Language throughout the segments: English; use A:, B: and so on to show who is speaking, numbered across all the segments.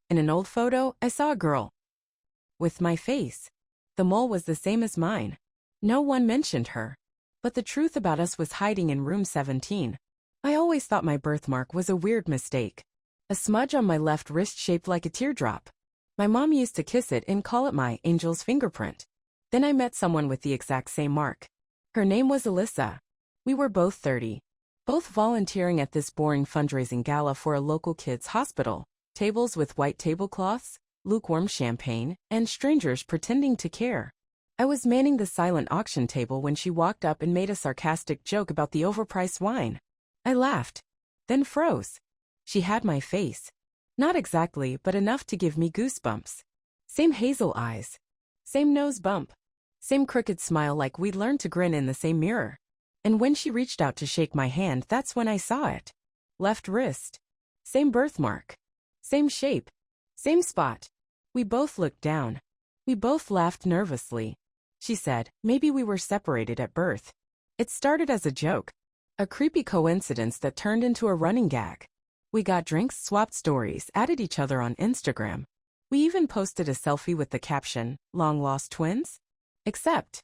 A: In an old photo, I saw a girl with my face. The mole was the same as mine. No one mentioned her. But the truth about us was hiding in room 17. I always thought my birthmark was a weird mistake. A smudge on my left wrist shaped like a teardrop. My mom used to kiss it and call it my angel's fingerprint. Then I met someone with the exact same mark. Her name was Alyssa. We were both 30. Both volunteering at this boring fundraising gala for a local kids' hospital. Tables with white tablecloths, lukewarm champagne, and strangers pretending to care. I was manning the silent auction table when she walked up and made a sarcastic joke about the overpriced wine. I laughed, then froze. She had my face. Not exactly, but enough to give me goosebumps. Same hazel eyes. Same nose bump. Same crooked smile like we'd learned to grin in the same mirror. And when she reached out to shake my hand, that's when I saw it. Left wrist. Same birthmark. Same shape. Same spot. We both looked down. We both laughed nervously. She said, maybe we were separated at birth. It started as a joke. A creepy coincidence that turned into a running gag. We got drinks, swapped stories, added each other on Instagram. We even posted a selfie with the caption, "Long lost twins?" Except,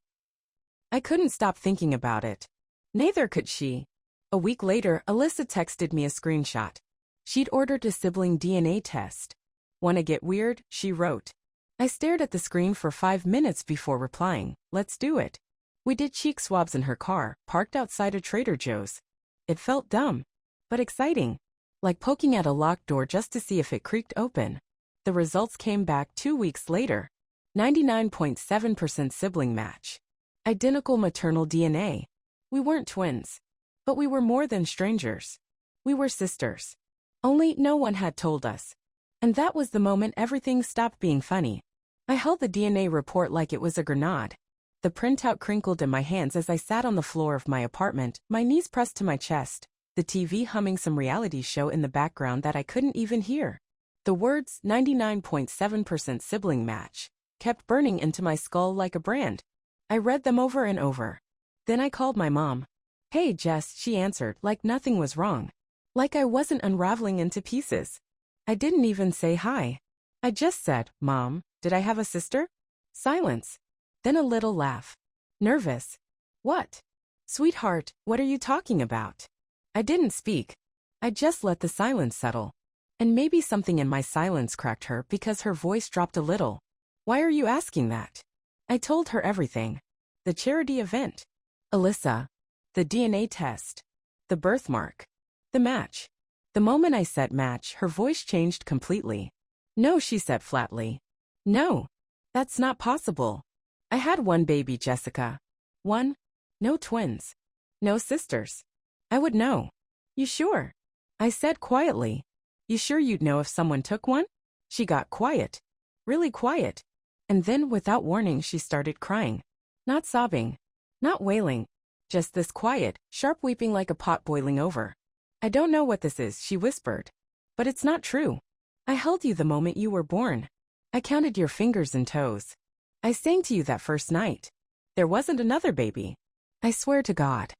A: I couldn't stop thinking about it. Neither could she. A week later, Alyssa texted me a screenshot. She'd ordered a sibling DNA test. "Wanna get weird?" she wrote. I stared at the screen for 5 minutes before replying, "Let's do it." We did cheek swabs in her car, parked outside a Trader Joe's. It felt dumb, but exciting. Like poking at a locked door just to see if it creaked open. The results came back 2 weeks later. 99.7% sibling match. Identical maternal DNA. We weren't twins. But we were more than strangers. We were sisters. Only no one had told us. And that was the moment everything stopped being funny. I held the DNA report like it was a grenade. The printout crinkled in my hands as I sat on the floor of my apartment, my knees pressed to my chest, the TV humming some reality show in the background that I couldn't even hear. The words 99.7% sibling match kept burning into my skull like a brand. I read them over and over. Then I called my mom. "Hey, Jess," she answered, like nothing was wrong. Like I wasn't unraveling into pieces. I didn't even say hi. I just said, "Mom, did I have a sister?" Silence. Then a little laugh. Nervous. "What?" "Sweetheart, what are you talking about?" I didn't speak. I just let the silence settle. And maybe something in my silence cracked her because her voice dropped a little. "Why are you asking that?" I told her everything. The charity event. Alyssa. The DNA test. The birthmark. The match. The moment I said match, her voice changed completely. "No," she said flatly. "No. That's not possible. I had one baby, Jessica. One. No twins. No sisters. I would know." "You sure?" I said quietly. "You sure you'd know if someone took one?" She got quiet. Really quiet. And then, without warning, she started crying. Not sobbing. Not wailing. Just this quiet, sharp weeping like a pot boiling over. "I don't know what this is," she whispered. "But it's not true. I held you the moment you were born. I counted your fingers and toes. I sang to you that first night. There wasn't another baby. I swear to God."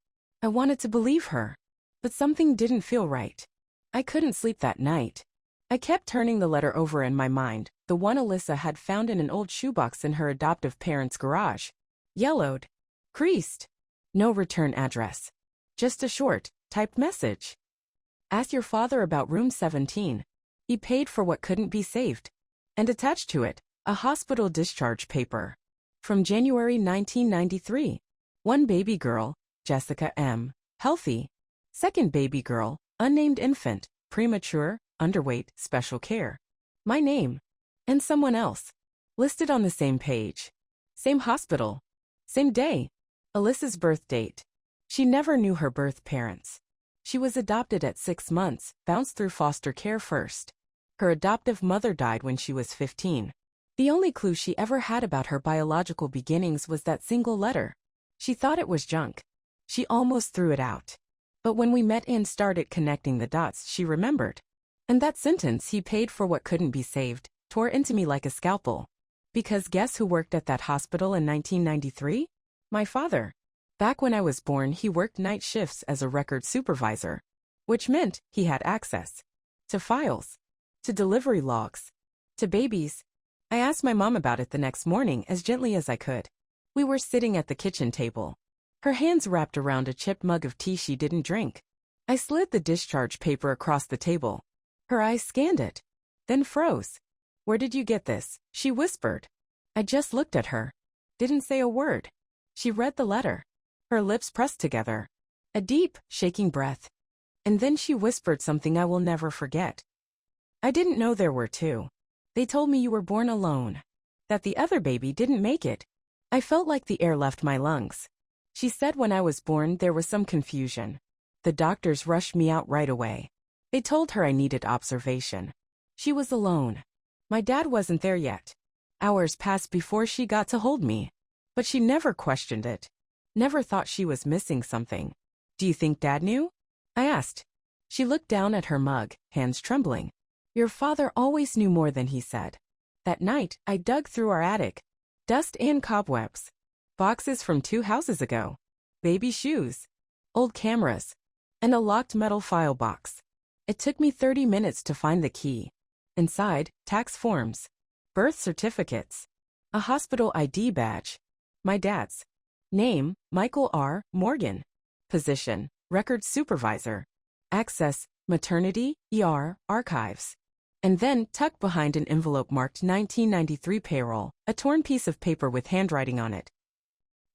A: I wanted to believe her. But something didn't feel right. I couldn't sleep that night. I kept turning the letter over in my mind, the one Alyssa had found in an old shoebox in her adoptive parents' garage. Yellowed. Creased. No return address. Just a short, typed message. "Ask your father about room 17. He paid for what couldn't be saved." And attached to it, a hospital discharge paper. From January 1993. One baby girl, Jessica M. Healthy. Second baby girl, unnamed infant, premature, underweight, special care. My name. And someone else. Listed on the same page. Same hospital. Same day. Alyssa's birth date. She never knew her birth parents. She was adopted at 6 months, bounced through foster care first. Her adoptive mother died when she was 15. The only clue she ever had about her biological beginnings was that single letter. She thought it was junk. She almost threw it out. But when we met and started connecting the dots, she remembered. And that sentence, "he paid for what couldn't be saved," tore into me like a scalpel. Because guess who worked at that hospital in 1993? My father. Back when I was born, he worked night shifts as a record supervisor, which meant he had access to files, to delivery logs, To babies. I asked my mom about it the next morning as gently as I could. We were sitting at the kitchen table. Her hands wrapped around a chipped mug of tea she didn't drink. I slid the discharge paper across the table. Her eyes scanned it, then froze. "Where did you get this?" she whispered. I just looked at her. Didn't say a word. She read the letter. Her lips pressed together. A deep, shaking breath. And then she whispered something I will never forget. "I didn't know there were two. They told me you were born alone. That the other baby didn't make it." I felt like the air left my lungs. She said when I was born there was some confusion. The doctors rushed me out right away. They told her I needed observation. She was alone. My dad wasn't there yet. Hours passed before she got to hold me. But she never questioned it. Never thought she was missing something. "Do you think Dad knew?" I asked. She looked down at her mug, hands trembling. "Your father always knew more than he said." That night, I dug through our attic. Dust and cobwebs. Boxes from 2 houses ago. Baby shoes. Old cameras. And a locked metal file box. It took me 30 minutes to find the key. Inside, tax forms. Birth certificates. A hospital ID badge. My dad's. Name, Michael R. Morgan. Position, record supervisor. Access, maternity, ER, archives. And then, tucked behind an envelope marked 1993 payroll, a torn piece of paper with handwriting on it.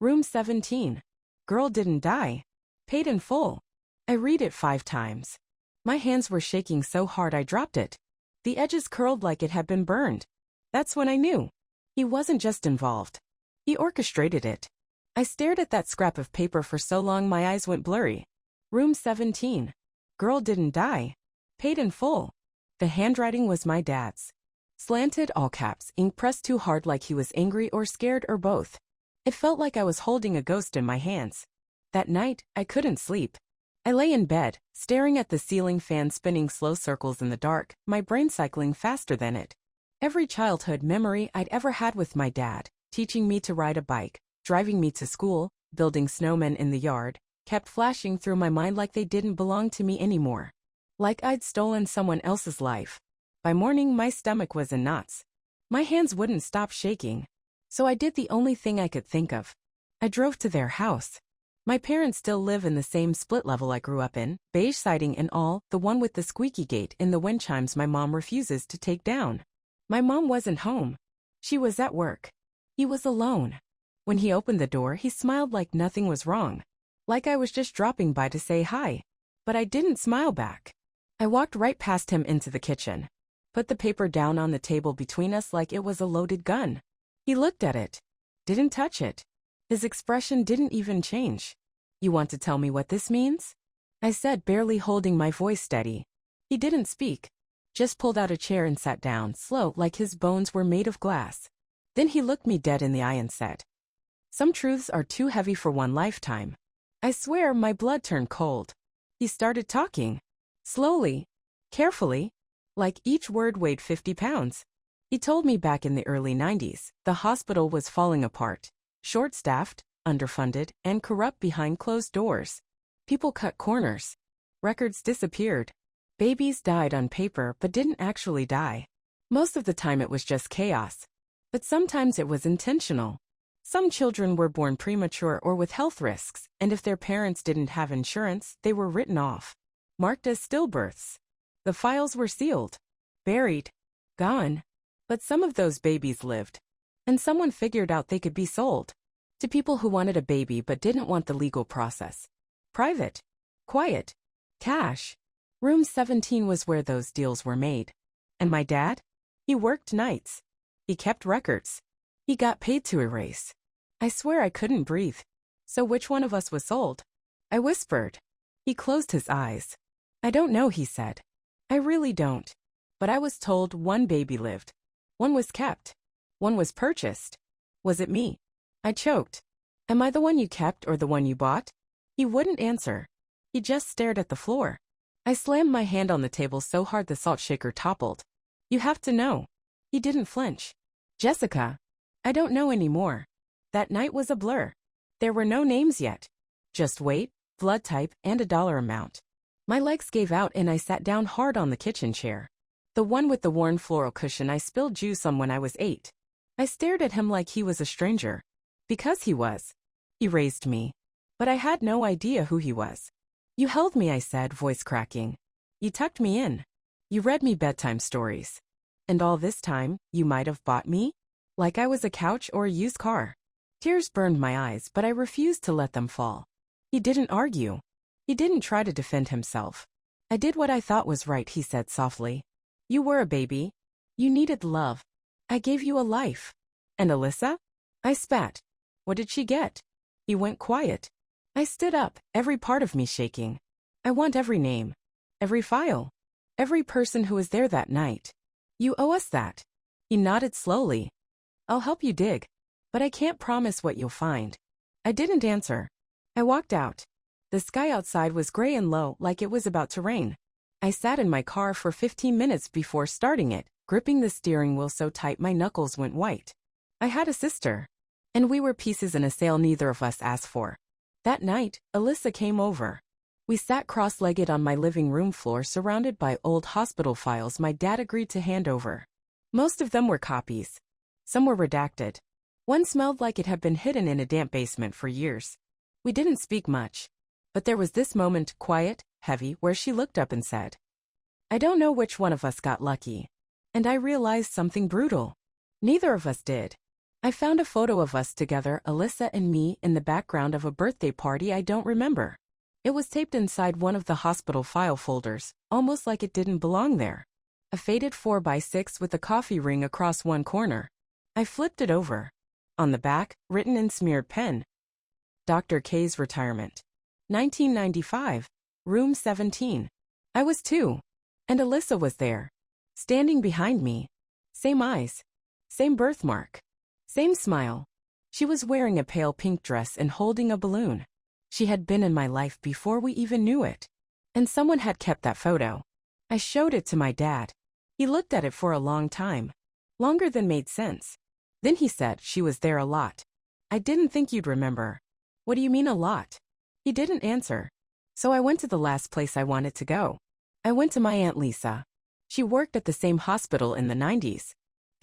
A: Room 17. Girl didn't die. Paid in full. I read it 5 times. My hands were shaking so hard I dropped it. The edges curled like it had been burned. That's when I knew. He wasn't just involved. He orchestrated it. I stared at that scrap of paper for so long my eyes went blurry. Room 17. Girl didn't die. Paid in full. The handwriting was my dad's. Slanted all caps, ink pressed too hard like he was angry or scared or both. It felt like I was holding a ghost in my hands. That night, I couldn't sleep. I lay in bed, staring at the ceiling fan spinning slow circles in the dark, my brain cycling faster than it. Every childhood memory I'd ever had with my dad, teaching me to ride a bike, driving me to school, building snowmen in the yard, kept flashing through my mind like they didn't belong to me anymore. Like I'd stolen someone else's life. By morning, my stomach was in knots. My hands wouldn't stop shaking. So I did the only thing I could think of. I drove to their house. My parents still live in the same split level I grew up in, beige siding and all, the one with the squeaky gate and the wind chimes my mom refuses to take down. My mom wasn't home. She was at work. He was alone. When he opened the door, he smiled like nothing was wrong. Like I was just dropping by to say hi. But I didn't smile back. I walked right past him into the kitchen. Put the paper down on the table between us like it was a loaded gun. He looked at it. Didn't touch it. His expression didn't even change. "You want to tell me what this means?" I said, barely holding my voice steady. He didn't speak. Just pulled out a chair and sat down, slow, like his bones were made of glass. Then he looked me dead in the eye and said, "Some truths are too heavy for one lifetime." I swear my blood turned cold. He started talking. Slowly. Carefully. Like each word weighed 50 pounds. He told me back in the early 90s, the hospital was falling apart. Short-staffed, underfunded, and corrupt behind closed doors. People cut corners. Records disappeared. Babies died on paper but didn't actually die. Most of the time it was just chaos. But sometimes it was intentional. Some children were born premature or with health risks, and if their parents didn't have insurance, they were written off. Marked as stillbirths. The files were sealed. Buried. Gone. But some of those babies lived. And someone figured out they could be sold. To people who wanted a baby but didn't want the legal process. Private. Quiet. Cash. Room 17 was where those deals were made. And my dad? He worked nights. He kept records. He got paid to erase. I swear I couldn't breathe. So which one of us was sold? I whispered. He closed his eyes. "I don't know," he said. "I really don't. But I was told one baby lived. One was kept. One was purchased. Was it me?" I choked. "Am I the one you kept or the one you bought?" He wouldn't answer. He just stared at the floor. I slammed my hand on the table so hard the salt shaker toppled. "You have to know." He didn't flinch. "Jessica, I don't know anymore." That night was a blur. There were no names yet. Just weight, blood type, and a dollar amount. My legs gave out and I sat down hard on the kitchen chair. The one with the worn floral cushion I spilled juice on when I was 8. I stared at him like he was a stranger. Because he was. He raised me. But I had no idea who he was. You held me, I said, voice cracking. You tucked me in. You read me bedtime stories. And all this time, you might have bought me? Like I was a couch or a used car. Tears burned my eyes, but I refused to let them fall. He didn't argue. He didn't try to defend himself. I did what I thought was right, he said softly. You were a baby. You needed love. I gave you a life. And Alyssa? I spat. What did she get? He went quiet. I stood up, every part of me shaking. I want every name. Every file. Every person who was there that night. You owe us that. He nodded slowly. I'll help you dig. But I can't promise what you'll find. I didn't answer. I walked out. The sky outside was gray and low, like it was about to rain. I sat in my car for 15 minutes before starting it, gripping the steering wheel so tight my knuckles went white. I had a sister. And we were pieces in a sale neither of us asked for. That night, Alyssa came over. We sat cross-legged on my living room floor surrounded by old hospital files my dad agreed to hand over. Most of them were copies. Some were redacted. One smelled like it had been hidden in a damp basement for years. We didn't speak much. But there was this moment, quiet, heavy, where she looked up and said, I don't know which one of us got lucky. And I realized something brutal. Neither of us did. I found a photo of us together, Alyssa and me, in the background of a birthday party I don't remember. It was taped inside one of the hospital file folders, almost like it didn't belong there. A faded 4x6 with a coffee ring across one corner. I flipped it over. On the back, written in smeared pen, Dr. K's retirement. 1995, room 17. I was 2. And Alyssa was there. Standing behind me. Same eyes. Same birthmark. Same smile. She was wearing a pale pink dress and holding a balloon. She had been in my life before we even knew it. And someone had kept that photo. I showed it to my dad. He looked at it for a long time. Longer than made sense. Then he said she was there a lot. I didn't think you'd remember. What do you mean a lot? He didn't answer. So I went to the last place I wanted to go. I went to my Aunt Lisa. She worked at the same hospital in the 90s.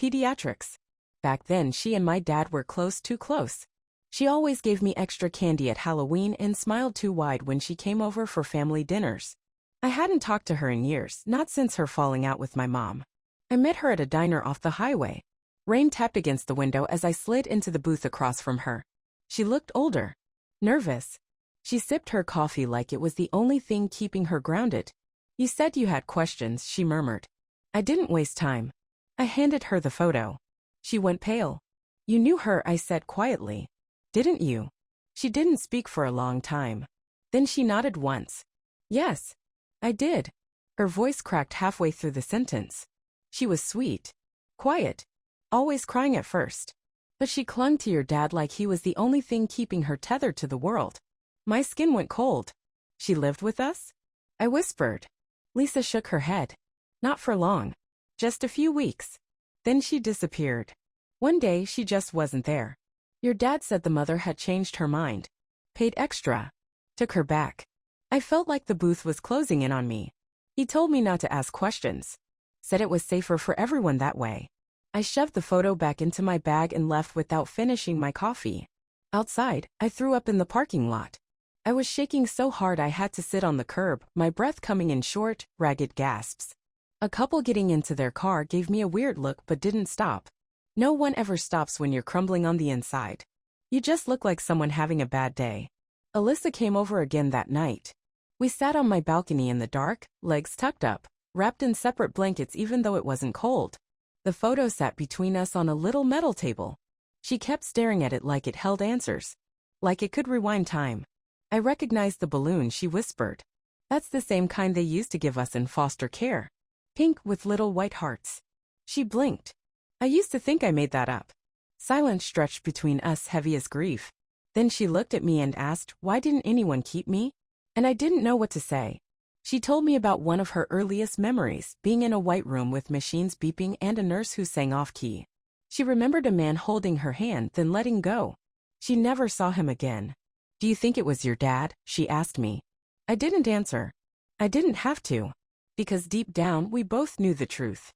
A: Pediatrics. Back then she and my dad were close, too close. She always gave me extra candy at Halloween and smiled too wide when she came over for family dinners. I hadn't talked to her in years, not since her falling out with my mom. I met her at a diner off the highway. Rain tapped against the window as I slid into the booth across from her. She looked older. Nervous. She sipped her coffee like it was the only thing keeping her grounded. You said you had questions, she murmured. I didn't waste time. I handed her the photo. She went pale. You knew her, I said quietly. Didn't you? She didn't speak for a long time. Then she nodded once. Yes, I did. Her voice cracked halfway through the sentence. She was sweet. Quiet. Always crying at first. But she clung to your dad like he was the only thing keeping her tethered to the world. My skin went cold. She lived with us? I whispered. Lisa shook her head. Not for long. Just a few weeks. Then she disappeared. One day she just wasn't there. Your dad said the mother had changed her mind. Paid extra. Took her back. I felt like the booth was closing in on me. He told me not to ask questions. Said it was safer for everyone that way. I shoved the photo back into my bag and left without finishing my coffee. Outside, I threw up in the parking lot. I was shaking so hard I had to sit on the curb, my breath coming in short, ragged gasps. A couple getting into their car gave me a weird look but didn't stop. No one ever stops when you're crumbling on the inside. You just look like someone having a bad day. Alyssa came over again that night. We sat on my balcony in the dark, legs tucked up, wrapped in separate blankets even though it wasn't cold. The photo sat between us on a little metal table. She kept staring at it like it held answers. Like it could rewind time. I recognized the balloon, she whispered. That's the same kind they used to give us in foster care. Pink with little white hearts. She blinked. I used to think I made that up. Silence stretched between us, heavy as grief. Then she looked at me and asked, why didn't anyone keep me? And I didn't know what to say. She told me about one of her earliest memories, being in a white room with machines beeping and a nurse who sang off-key. She remembered a man holding her hand, then letting go. She never saw him again. Do you think it was your dad? She asked me. I didn't answer. I didn't have to. Because deep down, we both knew the truth.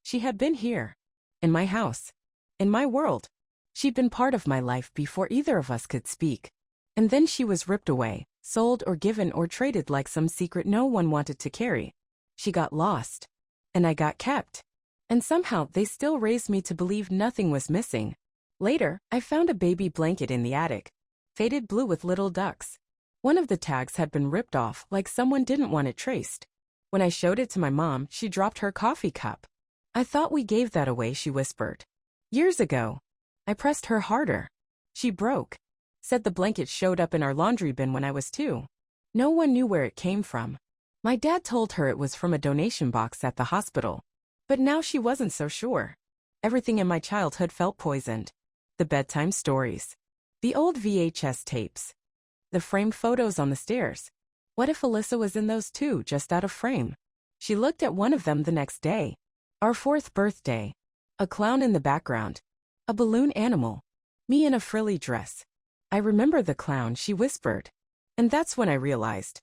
A: She had been here. In my house. In my world. She'd been part of my life before either of us could speak. And then she was ripped away, sold or given or traded like some secret no one wanted to carry. She got lost. And I got kept. And somehow they still raised me to believe nothing was missing. Later, I found a baby blanket in the attic. Faded blue with little ducks. One of the tags had been ripped off like someone didn't want it traced. When I showed it to my mom, she dropped her coffee cup. "I thought we gave that away," she whispered. "Years ago." I pressed her harder. She broke. Said the blanket showed up in our laundry bin when I was 2. No one knew where it came from. My dad told her it was from a donation box at the hospital. But now she wasn't so sure. Everything in my childhood felt poisoned. The bedtime stories. The old VHS tapes. The framed photos on the stairs. What if Alyssa was in those too, just out of frame? She looked at one of them the next day. Our 4th birthday. A clown in the background. A balloon animal. Me in a frilly dress. "I remember the clown," she whispered. And that's when I realized.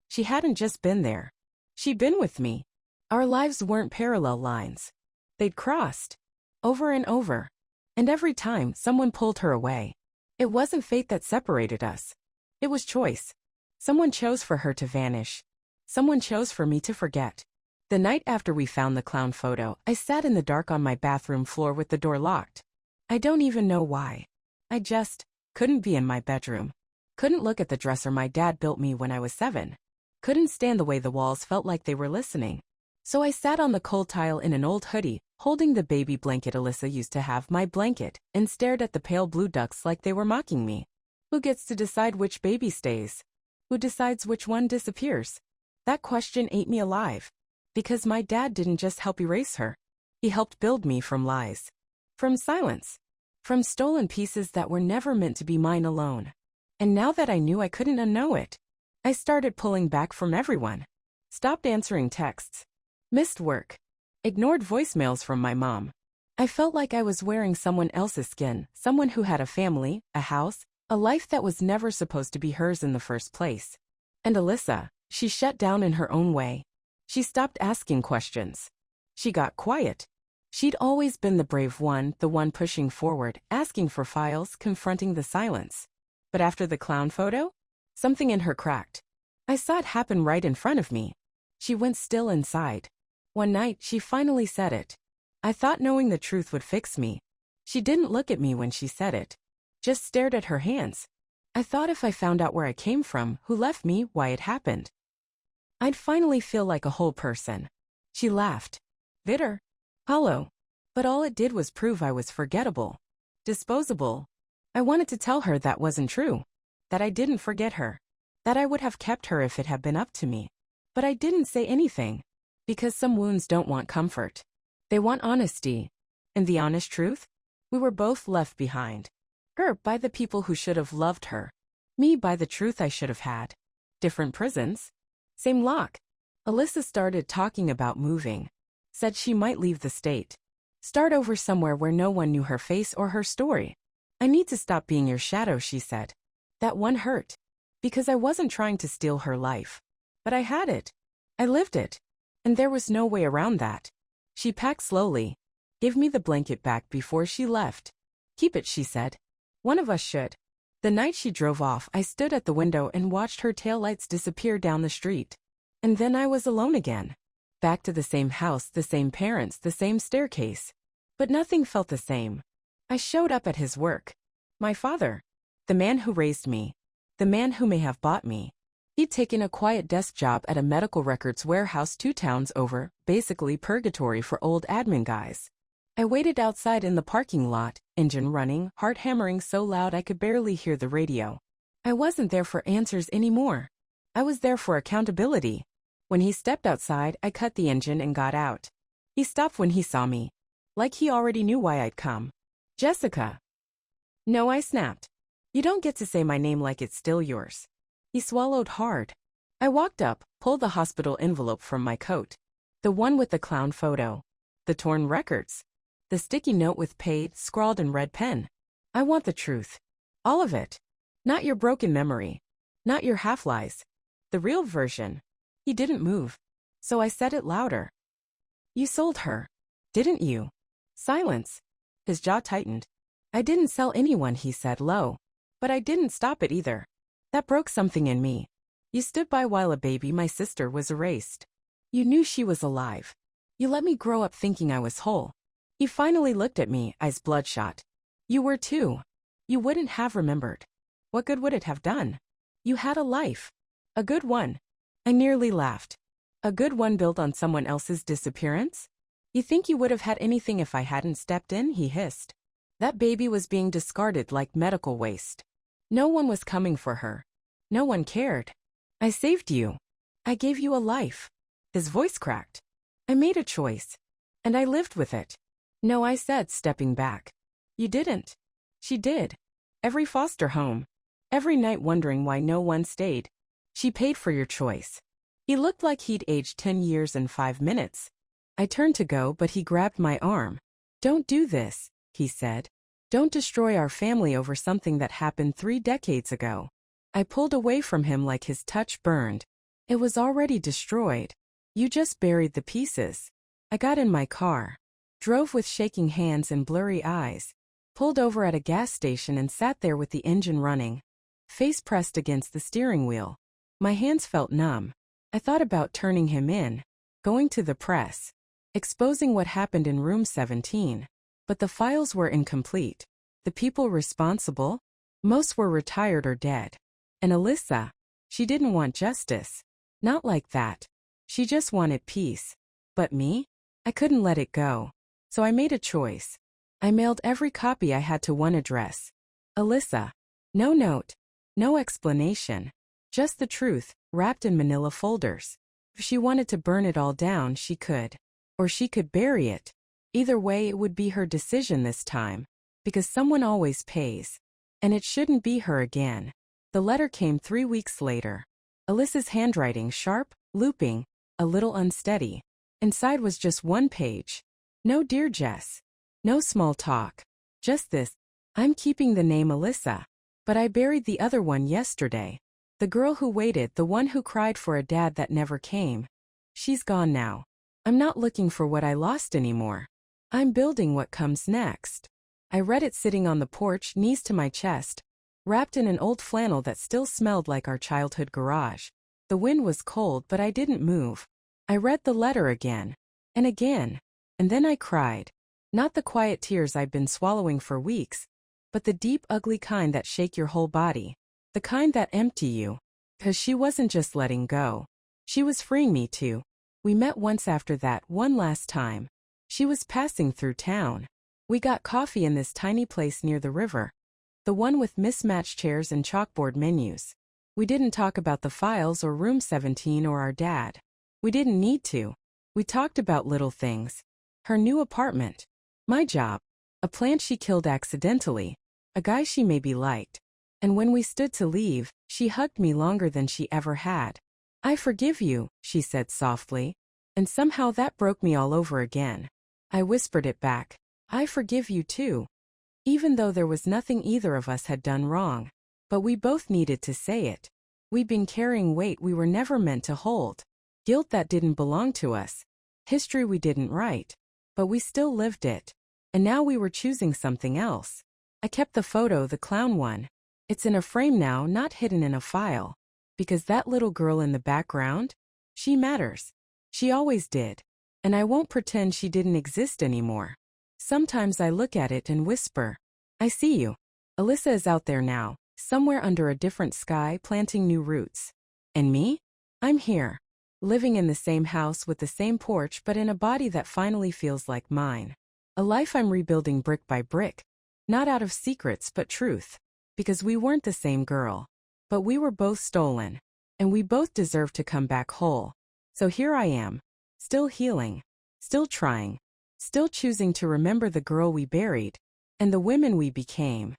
A: She hadn't just been there. She'd been with me. Our lives weren't parallel lines. They'd crossed. Over and over. And every time, someone pulled her away. It wasn't fate that separated us. It was choice. Someone chose for her to vanish. Someone chose for me to forget. The night after we found the clown photo, I sat in the dark on my bathroom floor with the door locked. I don't even know why. I just couldn't be in my bedroom. Couldn't look at the dresser my dad built me when I was 7. Couldn't stand the way the walls felt like they were listening. So I sat on the cold tile in an old hoodie, holding the baby blanket Alyssa used to have, my blanket, and stared at the pale blue ducks like they were mocking me. Who gets to decide which baby stays? Who decides which one disappears? That question ate me alive. Because my dad didn't just help erase her. He helped build me from lies. From silence. From stolen pieces that were never meant to be mine alone. And now that I knew I couldn't unknow it, I started pulling back from everyone. Stopped answering texts. Missed work. Ignored voicemails from my mom. I felt like I was wearing someone else's skin, someone who had a family, a house, a life that was never supposed to be hers in the first place. And Alyssa, she shut down in her own way. She stopped asking questions. She got quiet. She'd always been the brave one, the one pushing forward, asking for files, confronting the silence. But after the clown photo, something in her cracked. I saw it happen right in front of me. She went still inside. One night, she finally said it. I thought knowing the truth would fix me. She didn't look at me when she said it. Just stared at her hands. I thought if I found out where I came from, who left me, why it happened, I'd finally feel like a whole person. She laughed. Bitter. Hollow. But all it did was prove I was forgettable. Disposable. I wanted to tell her that wasn't true. That I didn't forget her. That I would have kept her if it had been up to me. But I didn't say anything. Because some wounds don't want comfort. They want honesty. And the honest truth? We were both left behind. Her by the people who should have loved her. Me by the truth I should have had. Different prisons. Same lock. Alyssa started talking about moving. Said she might leave the state. Start over somewhere where no one knew her face or her story. I need to stop being your shadow, she said. That one hurt. Because I wasn't trying to steal her life. But I had it. I lived it. And there was no way around that. She packed slowly. Gave me the blanket back before she left. Keep it, she said. One of us should. The night she drove off, I stood at the window and watched her taillights disappear down the street. And then I was alone again. Back to the same house, the same parents, the same staircase. But nothing felt the same. I showed up at his work. My father. The man who raised me. The man who may have bought me. He'd taken a quiet desk job at a medical records warehouse 2 towns over, basically purgatory for old admin guys. I waited outside in the parking lot, engine running, heart hammering so loud I could barely hear the radio. I wasn't there for answers anymore. I was there for accountability. When he stepped outside, I cut the engine and got out. He stopped when he saw me. Like he already knew why I'd come. Jessica. No, I snapped. You don't get to say my name like it's still yours. He swallowed hard. I walked up, pulled the hospital envelope from my coat. The one with the clown photo. The torn records. The sticky note with paid, scrawled in red pen. I want the truth. All of it. Not your broken memory. Not your half-lies. The real version. He didn't move. So I said it louder. You sold her, didn't you? Silence. His jaw tightened. I didn't sell anyone, he said low. But I didn't stop it either. That broke something in me. You stood by while a baby, my sister, was erased. You knew she was alive. You let me grow up thinking I was whole. He finally looked at me, eyes bloodshot. You were too. You wouldn't have remembered. What good would it have done? You had a life. A good one. I nearly laughed. A good one built on someone else's disappearance? You think you would have had anything if I hadn't stepped in? He hissed. That baby was being discarded like medical waste. No one was coming for her. No one cared. I saved you. I gave you a life. His voice cracked. I made a choice. And I lived with it. No, I said, stepping back. You didn't. She did. Every foster home. Every night wondering why no one stayed. She paid for your choice. He looked like he'd aged 10 years in 5 minutes. I turned to go, but he grabbed my arm. Don't do this, he said. Don't destroy our family over something that happened 3 decades ago. I pulled away from him like his touch burned. It was already destroyed. You just buried the pieces. I got in my car. Drove with shaking hands and blurry eyes. Pulled over at a gas station and sat there with the engine running. Face pressed against the steering wheel. My hands felt numb. I thought about turning him in. Going to the press. Exposing what happened in room 17. But the files were incomplete. The people responsible? Most were retired or dead. And Alyssa? She didn't want justice. Not like that. She just wanted peace. But me? I couldn't let it go. So I made a choice. I mailed every copy I had to one address. Alyssa. No note. No explanation. Just the truth, wrapped in manila folders. If she wanted to burn it all down, she could. Or she could bury it. Either way, it would be her decision this time. Because someone always pays. And it shouldn't be her again. The letter came 3 weeks later. Alyssa's handwriting sharp, looping, a little unsteady. Inside was just 1 page. No dear Jess. No small talk. Just this. I'm keeping the name Alyssa. But I buried the other one yesterday. The girl who waited, the one who cried for a dad that never came. She's gone now. I'm not looking for what I lost anymore. I'm building what comes next. I read it sitting on the porch, knees to my chest, wrapped in an old flannel that still smelled like our childhood garage. The wind was cold, but I didn't move. I read the letter again. And again. And then I cried. Not the quiet tears I'd been swallowing for weeks, but the deep, ugly kind that shake your whole body. The kind that empty you. 'Cause she wasn't just letting go. She was freeing me too. We met once after that, one last time. She was passing through town. We got coffee in this tiny place near the river. The one with mismatched chairs and chalkboard menus. We didn't talk about the files or room 17 or our dad. We didn't need to. We talked about little things. Her new apartment. My job. A plant she killed accidentally. A guy she maybe liked. And when we stood to leave, she hugged me longer than she ever had. I forgive you, she said softly. And somehow that broke me all over again. I whispered it back. I forgive you too. Even though there was nothing either of us had done wrong. But we both needed to say it. We'd been carrying weight we were never meant to hold. Guilt that didn't belong to us. History we didn't write. But we still lived it. And now we were choosing something else. I kept the photo, the clown one. It's in a frame now, not hidden in a file. Because that little girl in the background? She matters. She always did. And I won't pretend she didn't exist anymore. Sometimes I look at it and whisper, I see you. Alyssa is out there now, somewhere under a different sky, planting new roots. And me? I'm here. Living in the same house with the same porch, but in a body that finally feels like mine. A life I'm rebuilding brick by brick. Not out of secrets but truth. Because we weren't the same girl. But we were both stolen. And we both deserve to come back whole. So here I am. Still healing. Still trying. Still choosing to remember the girl we buried. And the women we became.